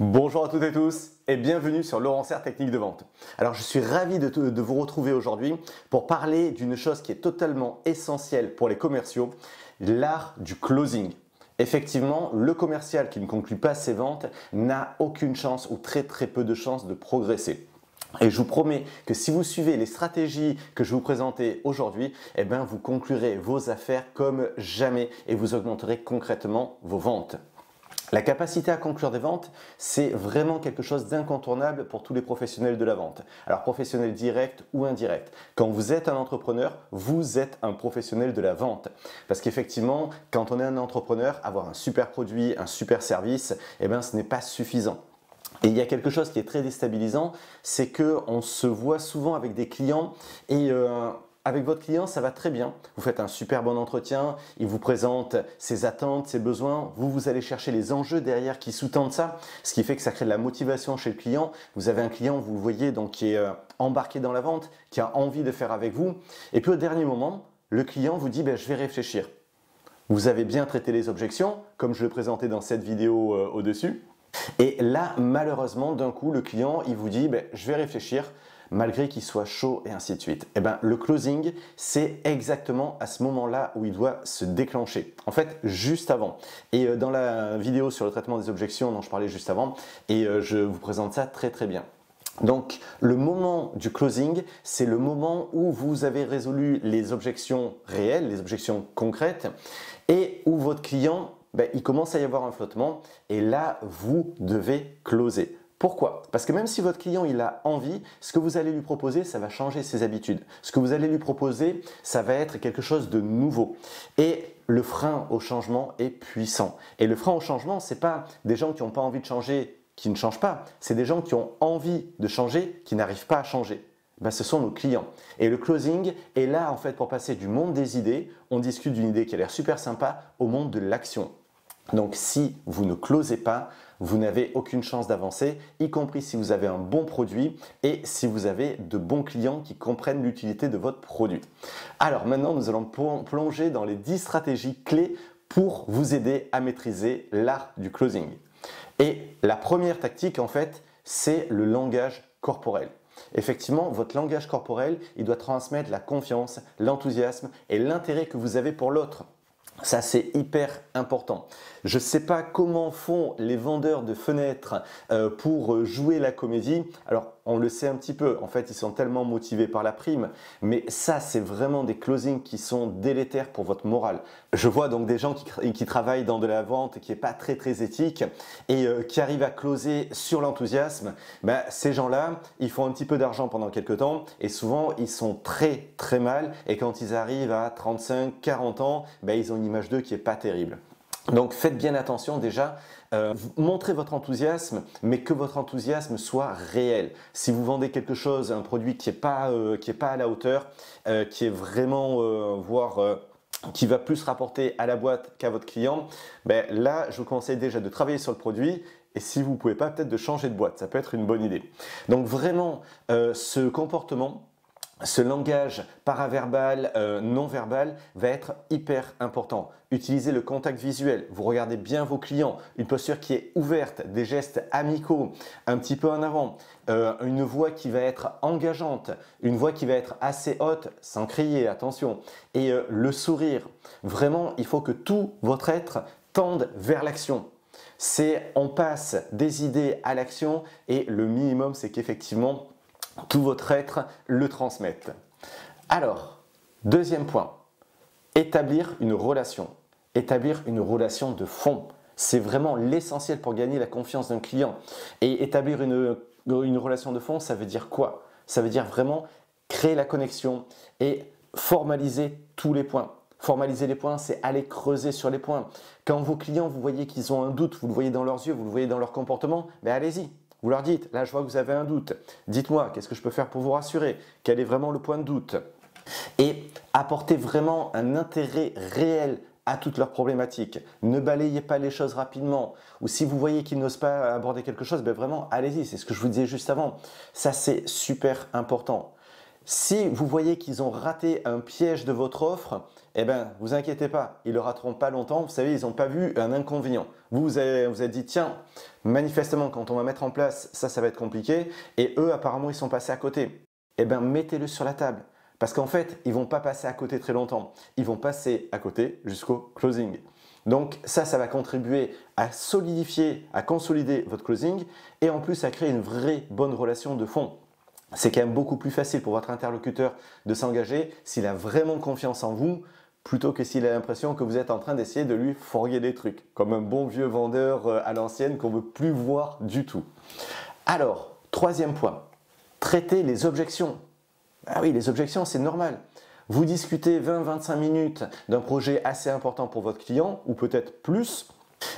Bonjour à toutes et tous et bienvenue sur Laurent Serre Technique de Vente. Alors je suis ravi de vous retrouver aujourd'hui pour parler d'une chose qui est totalement essentielle pour les commerciaux, l'art du closing. Effectivement, le commercial qui ne conclut pas ses ventes n'a aucune chance ou très peu de chances de progresser. Et je vous promets que si vous suivez les stratégies que je vais vous présenter aujourd'hui, vous conclurez vos affaires comme jamais et vous augmenterez concrètement vos ventes. La capacité à conclure des ventes, c'est vraiment quelque chose d'incontournable pour tous les professionnels de la vente. Alors professionnel direct ou indirect. Quand vous êtes un entrepreneur, vous êtes un professionnel de la vente. Parce qu'effectivement, quand on est un entrepreneur, avoir un super produit, un super service, ce n'est pas suffisant. Et il y a quelque chose qui est très déstabilisant, c'est qu'on se voit souvent avec des clients et avec votre client, ça va très bien. Vous faites un super bon entretien, il vous présente ses attentes, ses besoins. Vous allez chercher les enjeux derrière qui sous-tendent ça, ce qui fait que ça crée de la motivation chez le client. Vous avez un client, vous le voyez, donc qui est embarqué dans la vente, qui a envie de faire avec vous. Et puis au dernier moment, le client vous dit je vais réfléchir. Vous avez bien traité les objections, comme je le présentais dans cette vidéo au-dessus. Et là, malheureusement, d'un coup, le client, il vous dit je vais réfléchir, malgré qu'il soit chaud et ainsi de suite. Le closing, c'est exactement à ce moment-là où il doit se déclencher. En fait, juste avant. Et dans la vidéo sur le traitement des objections dont je parlais juste avant, je vous présente ça très bien. Donc, le moment du closing, c'est le moment où vous avez résolu les objections réelles, les objections concrètes, et où votre client, il commence à y avoir un flottement, et là, vous devez closer. Pourquoi? Parce que même si votre client il a envie, ce que vous allez lui proposer, ça va changer ses habitudes. Ce que vous allez lui proposer, ça va être quelque chose de nouveau. Et le frein au changement est puissant. Et le frein au changement, ce n'est pas des gens qui n'ont pas envie de changer, qui ne changent pas. C'est des gens qui ont envie de changer, qui n'arrivent pas à changer. Ce sont nos clients. Et le closing est là en fait pour passer du monde des idées, on discute d'une idée qui a l'air super sympa, au monde de l'action. Donc si vous ne closez pas, vous n'avez aucune chance d'avancer, y compris si vous avez un bon produit et si vous avez de bons clients qui comprennent l'utilité de votre produit. Alors maintenant, nous allons plonger dans les 10 stratégies clés pour vous aider à maîtriser l'art du closing. Et la première tactique, en fait, c'est le langage corporel. Effectivement, votre langage corporel, il doit transmettre la confiance, l'enthousiasme et l'intérêt que vous avez pour l'autre. Ça, c'est hyper important. Je ne sais pas comment font les vendeurs de fenêtres pour jouer la comédie. Alors, on le sait un petit peu. En fait, ils sont tellement motivés par la prime. Mais ça, c'est vraiment des closings qui sont délétères pour votre morale. Je vois donc des gens qui travaillent dans de la vente qui n'est pas très éthique et qui arrivent à closer sur l'enthousiasme. Ces gens-là, ils font un petit peu d'argent pendant quelques temps et souvent, ils sont très mal. Et quand ils arrivent à 35, 40 ans, ils ont une image d'eux qui n'est pas terrible. Donc faites bien attention déjà, montrez votre enthousiasme, mais que votre enthousiasme soit réel. Si vous vendez quelque chose, un produit qui n'est pas à la hauteur, qui est vraiment, qui va plus rapporter à la boîte qu'à votre client, là je vous conseille déjà de travailler sur le produit. Et si vous ne pouvez pas, peut-être de changer de boîte, ça peut être une bonne idée. Donc vraiment, ce comportement, ce langage paraverbal, non-verbal va être hyper important. Utilisez le contact visuel, vous regardez bien vos clients, une posture qui est ouverte, des gestes amicaux, un petit peu en avant, une voix qui va être engageante, une voix qui va être assez haute, sans crier, attention, et le sourire. Vraiment, il faut que tout votre être tende vers l'action. On passe des idées à l'action et le minimum, c'est qu'effectivement, tout votre être le transmette. Alors, deuxième point, établir une relation. Établir une relation de fond. C'est vraiment l'essentiel pour gagner la confiance d'un client. Et établir une relation de fond, ça veut dire quoi? Ça veut dire vraiment créer la connexion et formaliser tous les points. Formaliser les points, c'est aller creuser sur les points. Quand vos clients, vous voyez qu'ils ont un doute, vous le voyez dans leurs yeux, vous le voyez dans leur comportement, allez-y. Vous leur dites, là je vois que vous avez un doute, dites-moi, qu'est-ce que je peux faire pour vous rassurer? Quel est vraiment le point de doute? Et apportez vraiment un intérêt réel à toutes leurs problématiques. Ne balayez pas les choses rapidement. Ou si vous voyez qu'ils n'osent pas aborder quelque chose, vraiment allez-y, c'est ce que je vous disais juste avant. Ça c'est super important. Si vous voyez qu'ils ont raté un piège de votre offre, eh bien, vous inquiétez pas, ils ne le rateront pas longtemps. Vous savez, ils n'ont pas vu un inconvénient. Vous avez dit, tiens, manifestement, quand on va mettre en place, ça va être compliqué. Et eux, apparemment, ils sont passés à côté. Eh bien, mettez-le sur la table. Parce qu'en fait, ils ne vont pas passer à côté très longtemps. Ils vont passer à côté jusqu'au closing. Donc ça va contribuer à solidifier, à consolider votre closing et en plus à créer une vraie bonne relation de fond. C'est quand même beaucoup plus facile pour votre interlocuteur de s'engager s'il a vraiment confiance en vous plutôt que s'il a l'impression que vous êtes en train d'essayer de lui fourguer des trucs, comme un bon vieux vendeur à l'ancienne qu'on ne veut plus voir du tout. Alors, troisième point, traitez les objections. Ah oui, les objections, c'est normal. Vous discutez 20-25 minutes d'un projet assez important pour votre client, ou peut-être plus,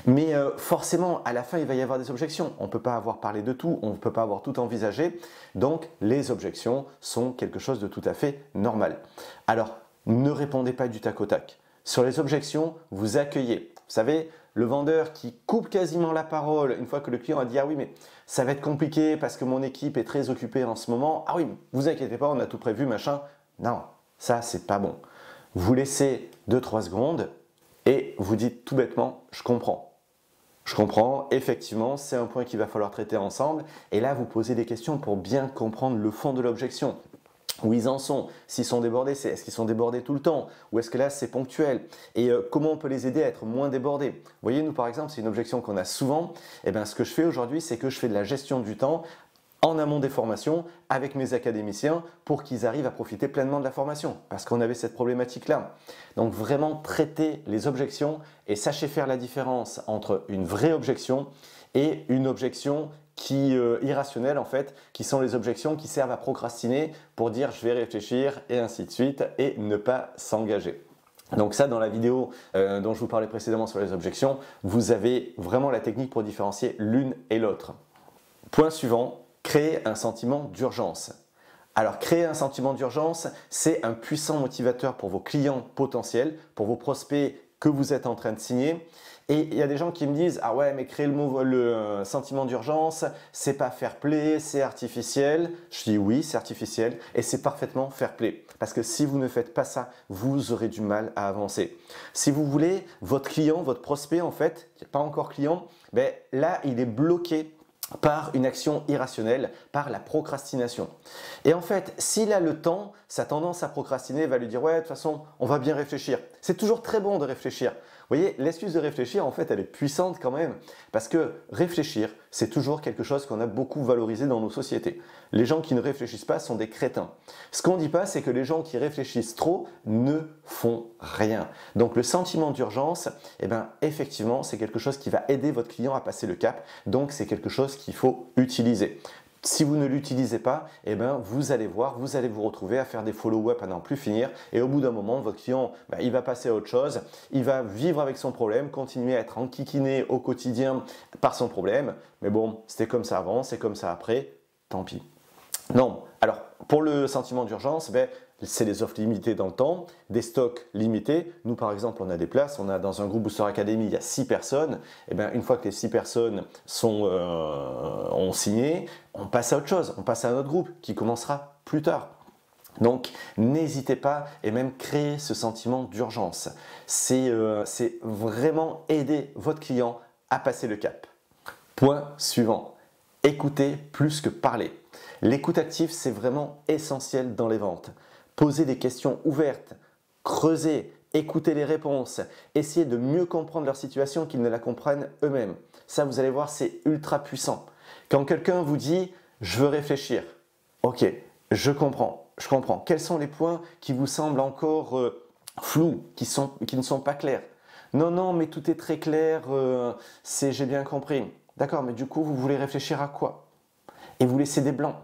mais forcément, à la fin, il va y avoir des objections. On ne peut pas avoir parlé de tout, on ne peut pas avoir tout envisagé. Donc, les objections sont quelque chose de tout à fait normal. Alors, ne répondez pas du tac au tac. Sur les objections, vous accueillez. Vous savez, le vendeur qui coupe quasiment la parole une fois que le client a dit « Ah oui, mais ça va être compliqué parce que mon équipe est très occupée en ce moment. Ah oui, vous inquiétez pas, on a tout prévu, machin. » Non, ça, c'est pas bon. Vous laissez 2-3 secondes et vous dites tout bêtement « Je comprends. Je comprends, effectivement, c'est un point qu'il va falloir traiter ensemble. » Et là, vous posez des questions pour bien comprendre le fond de l'objection. Où ils en sont, s'ils sont débordés, est-ce qu'ils sont débordés tout le temps ou est-ce que là c'est ponctuel et comment on peut les aider à être moins débordés. Vous voyez, nous par exemple, c'est une objection qu'on a souvent. Et bien, ce que je fais aujourd'hui, c'est que je fais de la gestion du temps en amont des formations avec mes académiciens pour qu'ils arrivent à profiter pleinement de la formation parce qu'on avait cette problématique-là. Donc vraiment traitez les objections et sachez faire la différence entre une vraie objection et une objection irrationnelles en fait, qui sont les objections qui servent à procrastiner pour dire je vais réfléchir et ainsi de suite et ne pas s'engager. Donc ça, dans la vidéo dont je vous parlais précédemment sur les objections, vous avez vraiment la technique pour différencier l'une et l'autre. Point suivant, créer un sentiment d'urgence. Alors créer un sentiment d'urgence, c'est un puissant motivateur pour vos clients potentiels, pour vos prospects que vous êtes en train de signer. Et il y a des gens qui me disent « Ah ouais, mais créer le sentiment d'urgence, c'est pas fair play, c'est artificiel. » Je dis « Oui, c'est artificiel et c'est parfaitement fair play. » Parce que si vous ne faites pas ça, vous aurez du mal à avancer. Si vous voulez, votre client, votre prospect en fait, qui n'est pas encore client, ben là, il est bloqué par une action irrationnelle, par la procrastination. Et en fait, s'il a le temps, sa tendance à procrastiner va lui dire « Ouais, de toute façon, on va bien réfléchir. » C'est toujours très bon de réfléchir. Vous voyez, l'excuse de réfléchir, en fait, elle est puissante quand même. Parce que réfléchir, c'est toujours quelque chose qu'on a beaucoup valorisé dans nos sociétés. Les gens qui ne réfléchissent pas sont des crétins. Ce qu'on ne dit pas, c'est que les gens qui réfléchissent trop ne font rien. Donc le sentiment d'urgence, eh bien, effectivement, c'est quelque chose qui va aider votre client à passer le cap. Donc c'est quelque chose qu'il faut utiliser. Si vous ne l'utilisez pas, eh ben, vous allez voir, vous allez vous retrouver à faire des follow-up à n'en plus finir et au bout d'un moment, votre client, il va passer à autre chose, il va vivre avec son problème, continuer à être enquiquiné au quotidien par son problème. Mais bon, c'était comme ça avant, c'est comme ça après, tant pis. Non, alors pour le sentiment d'urgence, c'est des offres limitées dans le temps, des stocks limités. Nous, par exemple, on a des places. On a dans un groupe Booster Academy, il y a 6 personnes. Et bien, une fois que les 6 personnes ont signé, on passe à autre chose. On passe à un autre groupe qui commencera plus tard. Donc, n'hésitez pas et même créer ce sentiment d'urgence. C'est vraiment aider votre client à passer le cap. Point suivant. Écoutez plus que parler. L'écoute active, c'est vraiment essentiel dans les ventes. Posez des questions ouvertes, creusez, écoutez les réponses, essayez de mieux comprendre leur situation qu'ils ne la comprennent eux-mêmes. Ça, vous allez voir, c'est ultra puissant. Quand quelqu'un vous dit « je veux réfléchir », ok, je comprends. Quels sont les points qui vous semblent encore flous, qui ne sont pas clairs? Non, mais tout est très clair, j'ai bien compris. D'accord, mais du coup, vous voulez réfléchir à quoi? Et vous laissez des blancs.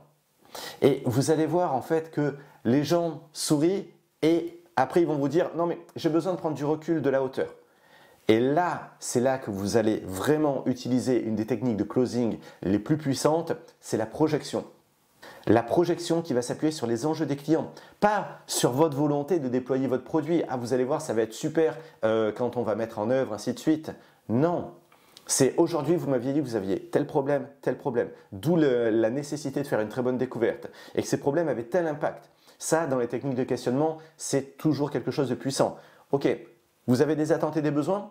Et vous allez voir en fait que les gens sourient et après ils vont vous dire « Non mais j'ai besoin de prendre du recul, de la hauteur ». Et là, c'est là que vous allez vraiment utiliser une des techniques de closing les plus puissantes, c'est la projection. La projection qui va s'appuyer sur les enjeux des clients, pas sur votre volonté de déployer votre produit. Ah, vous allez voir, ça va être super quand on va mettre en œuvre, ainsi de suite. Non. C'est aujourd'hui, vous m'aviez dit que vous aviez tel problème, d'où la nécessité de faire une très bonne découverte et que ces problèmes avaient tel impact. Ça, dans les techniques de questionnement, c'est toujours quelque chose de puissant. Ok, vous avez des attentes et des besoins?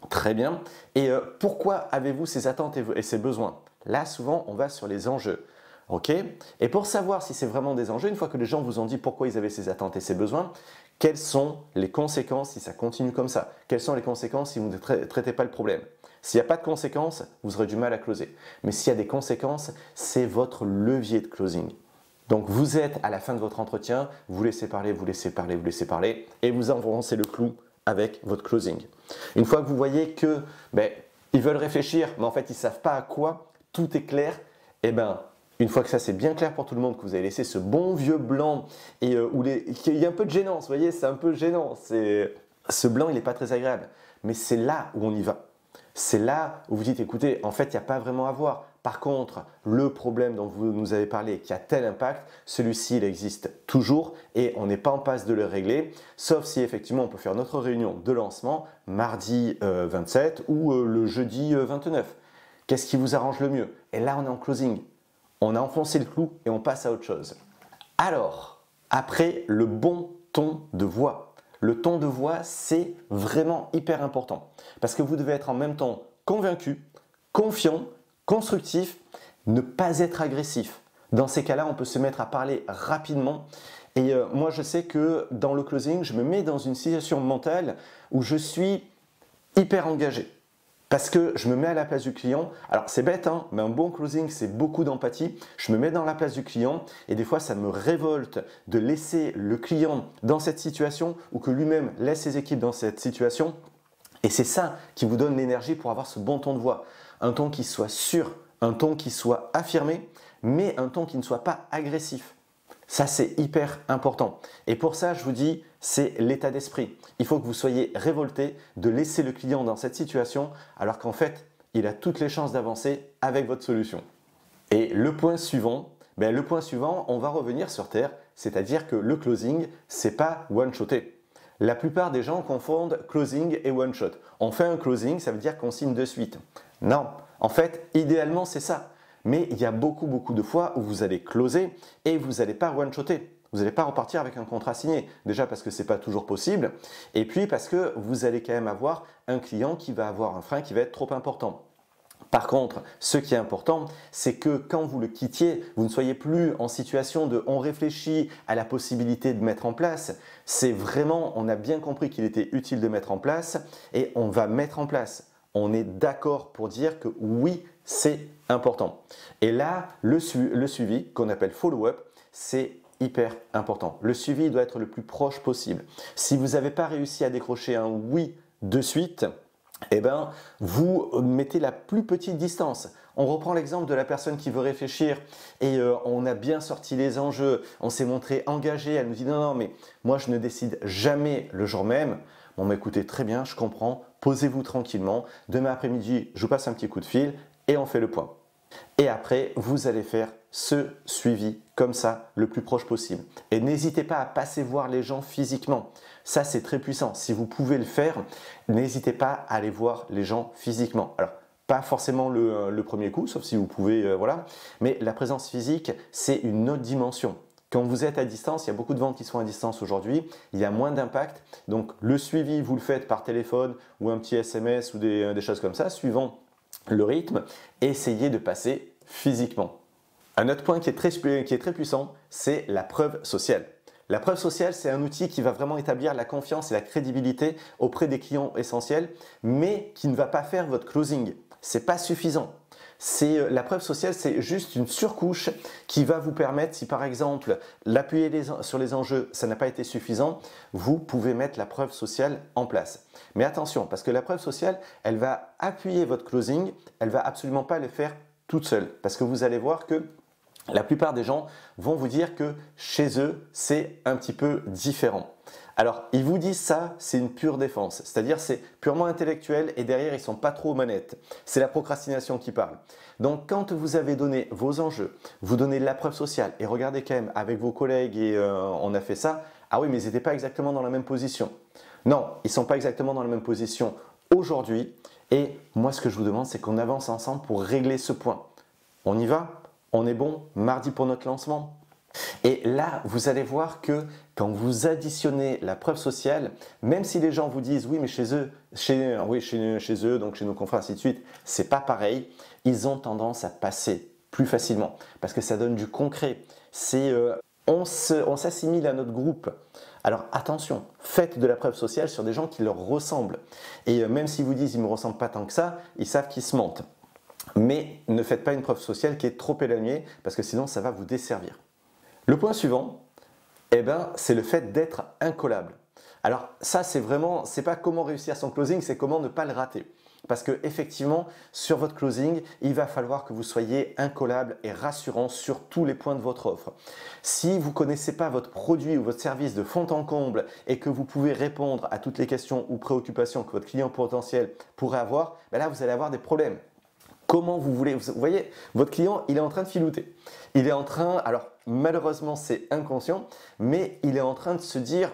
Très bien. Et pourquoi avez-vous ces attentes et ces besoins? Là, souvent, on va sur les enjeux. Ok? Et pour savoir si c'est vraiment des enjeux, une fois que les gens vous ont dit pourquoi ils avaient ces attentes et ces besoins, quelles sont les conséquences si ça continue comme ça? Quelles sont les conséquences si vous ne traitez pas le problème? S'il n'y a pas de conséquences, vous aurez du mal à closer. Mais s'il y a des conséquences, c'est votre levier de closing. Donc vous êtes à la fin de votre entretien, vous laissez parler, vous laissez parler, vous laissez parler, et vous avancez le clou avec votre closing. Une fois que vous voyez que ils veulent réfléchir, mais en fait ils ne savent pas à quoi, tout est clair, et une fois que ça c'est bien clair pour tout le monde, que vous avez laissé ce bon vieux blanc et qu'il y a un peu de gênance, vous voyez, c'est un peu gênant, ce blanc il n'est pas très agréable, mais c'est là où on y va. C'est là où vous dites, écoutez, en fait, il n'y a pas vraiment à voir. Par contre, le problème dont vous nous avez parlé, qui a tel impact, celui-ci, il existe toujours et on n'est pas en passe de le régler, sauf si effectivement on peut faire notre réunion de lancement mardi 27 ou le jeudi 29. Qu'est-ce qui vous arrange le mieux? Et là, on est en closing. On a enfoncé le clou et on passe à autre chose. Alors, après, le bon ton de voix. Le ton de voix, c'est vraiment hyper important parce que vous devez être en même temps convaincu, confiant, constructif, ne pas être agressif. Dans ces cas-là, on peut se mettre à parler rapidement. Et moi, je sais que dans le closing, je me mets dans une situation mentale où je suis hyper engagé. Parce que je me mets à la place du client. Alors c'est bête, hein, mais un bon closing, c'est beaucoup d'empathie. Je me mets dans la place du client et des fois, ça me révolte de laisser le client dans cette situation ou que lui-même laisse ses équipes dans cette situation. Et c'est ça qui vous donne l'énergie pour avoir ce bon ton de voix. Un ton qui soit sûr, un ton qui soit affirmé, mais un ton qui ne soit pas agressif. Ça, c'est hyper important. Et pour ça, je vous dis, c'est l'état d'esprit. Il faut que vous soyez révolté de laisser le client dans cette situation alors qu'en fait, il a toutes les chances d'avancer avec votre solution. Et le point suivant, on va revenir sur terre, c'est-à-dire que le closing, c'est pas one-shoté. La plupart des gens confondent closing et one-shot. On fait un closing, ça veut dire qu'on signe de suite. Non, en fait, idéalement, c'est ça. Mais il y a beaucoup de fois où vous allez closer et vous n'allez pas one-shotter. Vous n'allez pas repartir avec un contrat signé. Déjà parce que ce n'est pas toujours possible et puis parce que vous allez quand même avoir un client qui va avoir un frein qui va être trop important. Par contre, ce qui est important, c'est que quand vous le quittiez, vous ne soyez plus en situation de on réfléchit à la possibilité de mettre en place. C'est vraiment, on a bien compris qu'il était utile de mettre en place et on va mettre en place. On est d'accord pour dire que oui, c'est important. Et là, le suivi, qu'on appelle follow-up, c'est hyper important. Le suivi doit être le plus proche possible. Si vous n'avez pas réussi à décrocher un oui de suite, vous mettez la plus petite distance. On reprend l'exemple de la personne qui veut réfléchir et on a bien sorti les enjeux, on s'est montré engagé, elle nous dit non, mais moi je ne décide jamais le jour même. Bon, écoutez, très bien, je comprends, posez-vous tranquillement. Demain après-midi, je vous passe un petit coup de fil et on fait le point. Et après, vous allez faire ce suivi comme ça, le plus proche possible. Et n'hésitez pas à passer voir les gens physiquement. Ça, c'est très puissant. Si vous pouvez le faire, n'hésitez pas à aller voir les gens physiquement. Alors, pas forcément le premier coup, sauf si vous pouvez, voilà. Mais la présence physique, c'est une autre dimension. Quand vous êtes à distance, il y a beaucoup de ventes qui sont à distance aujourd'hui, il y a moins d'impact. Donc le suivi, vous le faites par téléphone ou un petit SMS ou des choses comme ça, suivant le rythme. Essayez de passer physiquement. Un autre point qui est très puissant, c'est la preuve sociale. La preuve sociale, c'est un outil qui va vraiment établir la confiance et la crédibilité auprès des clients essentiels, mais qui ne va pas faire votre closing. Ce n'est pas suffisant. La preuve sociale, c'est juste une surcouche qui va vous permettre, si par exemple l'appuyer sur les enjeux, ça n'a pas été suffisant, vous pouvez mettre la preuve sociale en place. Mais attention, parce que la preuve sociale, elle va appuyer votre closing, elle ne va absolument pas le faire toute seule. Parce que vous allez voir que la plupart des gens vont vous dire que chez eux, c'est un petit peu différent. Alors, ils vous disent ça, c'est une pure défense. C'est-à-dire, c'est purement intellectuel et derrière, ils ne sont pas trop aux manettes. C'est la procrastination qui parle. Donc, quand vous avez donné vos enjeux, vous donnez de la preuve sociale et regardez quand même avec vos collègues et on a fait ça. Ah oui, mais ils n'étaient pas exactement dans la même position. Non, ils ne sont pas exactement dans la même position aujourd'hui. Et moi, ce que je vous demande, c'est qu'on avance ensemble pour régler ce point. On y va ? On est bon mardi pour notre lancement? Et là, vous allez voir que quand vous additionnez la preuve sociale, même si les gens vous disent oui, mais chez eux, donc chez nos confrères, ainsi de suite, c'est pas pareil, ils ont tendance à passer plus facilement parce que ça donne du concret. On s'assimile à notre groupe. Alors attention, faites de la preuve sociale sur des gens qui leur ressemblent. Et même s'ils vous disent ils ne me ressemblent pas tant que ça, ils savent qu'ils se mentent. Mais ne faites pas une preuve sociale qui est trop éloignée parce que sinon ça va vous desservir. Le point suivant, c'est le fait d'être incollable. Alors ça, c'est pas comment réussir son closing, c'est comment ne pas le rater. Parce que effectivement, sur votre closing, il va falloir que vous soyez incollable et rassurant sur tous les points de votre offre. Si vous ne connaissez pas votre produit ou votre service de fond en comble et que vous pouvez répondre à toutes les questions ou préoccupations que votre client potentiel pourrait avoir, là vous allez avoir des problèmes. Comment vous voulez, vous voyez, votre client, il est en train de filouter. Il est en train, alors malheureusement c'est inconscient, mais il est en train de se dire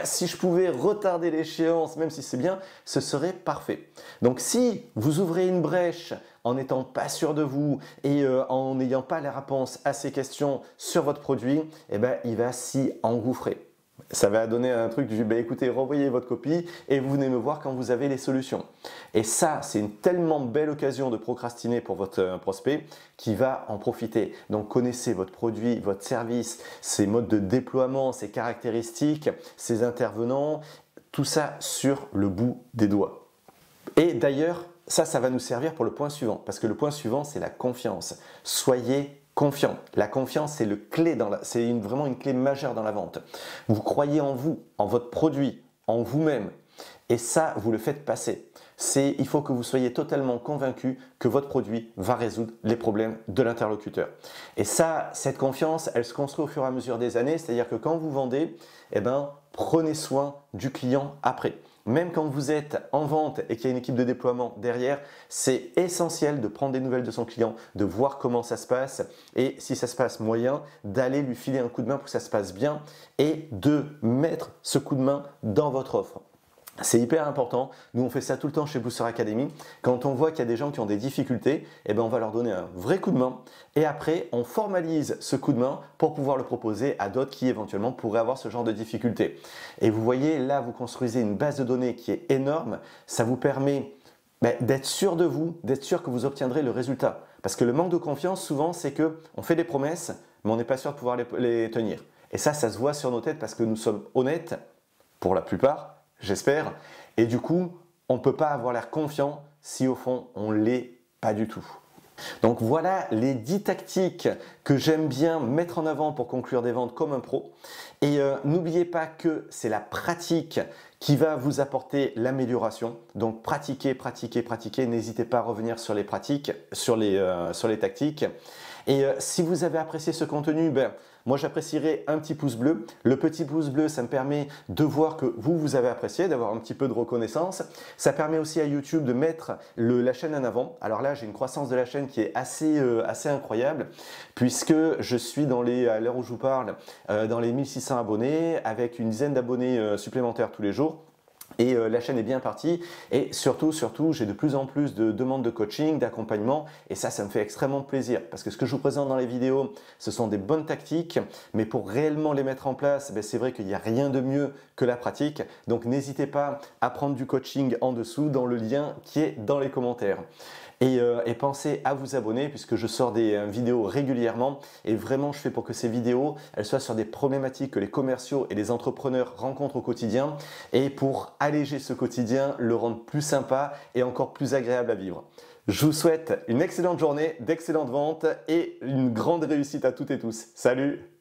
si je pouvais retarder l'échéance, même si c'est bien, ce serait parfait. Donc si vous ouvrez une brèche en n'étant pas sûr de vous et en n'ayant pas la réponse à ces questions sur votre produit, il va s'y engouffrer. Ça va donner un truc du écoutez, renvoyez votre copie et vous venez me voir quand vous avez les solutions. Et ça, c'est une tellement belle occasion de procrastiner pour votre prospect qui va en profiter. Donc connaissez votre produit, votre service, ses modes de déploiement, ses caractéristiques, ses intervenants, tout ça sur le bout des doigts. Et d'ailleurs, ça va nous servir pour le point suivant, parce que le point suivant, c'est la confiance. Soyez confiant. La confiance, c'est vraiment une clé majeure dans la vente. Vous croyez en vous, en votre produit, en vous-même. Et ça, vous le faites passer. Il faut que vous soyez totalement convaincu que votre produit va résoudre les problèmes de l'interlocuteur. Et ça, cette confiance, elle se construit au fur et à mesure des années. C'est-à-dire que quand vous vendez, prenez soin du client après. Même quand vous êtes en vente et qu'il y a une équipe de déploiement derrière, c'est essentiel de prendre des nouvelles de son client, de voir comment ça se passe et si ça se passe moyen, d'aller lui filer un coup de main pour que ça se passe bien et de mettre ce coup de main dans votre offre. C'est hyper important. Nous, on fait ça tout le temps chez Booster Academy. Quand on voit qu'il y a des gens qui ont des difficultés, on va leur donner un vrai coup de main. Et après, on formalise ce coup de main pour pouvoir le proposer à d'autres qui éventuellement pourraient avoir ce genre de difficultés. Et vous voyez, là, vous construisez une base de données qui est énorme. Ça vous permet d'être sûr de vous, d'être sûr que vous obtiendrez le résultat. Parce que le manque de confiance, souvent, c'est qu'on fait des promesses, mais on n'est pas sûr de pouvoir les tenir. Et ça se voit sur nos têtes parce que nous sommes honnêtes, pour la plupart, j'espère. Et du coup, on ne peut pas avoir l'air confiant si au fond, on ne l'est pas du tout. Donc voilà les 10 tactiques que j'aime bien mettre en avant pour conclure des ventes comme un pro. Et n'oubliez pas que c'est la pratique qui va vous apporter l'amélioration. Donc pratiquez, pratiquez, pratiquez. N'hésitez pas à revenir sur les pratiques, sur les tactiques. Et si vous avez apprécié ce contenu, moi j'apprécierais un petit pouce bleu. Le petit pouce bleu, ça me permet de voir que vous avez apprécié, d'avoir un petit peu de reconnaissance. Ça permet aussi à YouTube de mettre la chaîne en avant. Alors là, j'ai une croissance de la chaîne qui est assez incroyable puisque je suis à l'heure où je vous parle, dans les 1600 abonnés avec une dizaine d'abonnés supplémentaires tous les jours. Et la chaîne est bien partie et surtout, j'ai de plus en plus de demandes de coaching, d'accompagnement et ça me fait extrêmement plaisir parce que ce que je vous présente dans les vidéos, ce sont des bonnes tactiques mais pour réellement les mettre en place, c'est vrai qu'il n'y a rien de mieux que la pratique. Donc n'hésitez pas à prendre du coaching en dessous dans le lien qui est dans les commentaires. Et pensez à vous abonner puisque je sors des vidéos régulièrement et vraiment je fais pour que ces vidéos elles soient sur des problématiques que les commerciaux et les entrepreneurs rencontrent au quotidien et pour alléger ce quotidien, le rendre plus sympa et encore plus agréable à vivre. Je vous souhaite une excellente journée, d'excellentes ventes et une grande réussite à toutes et tous. Salut!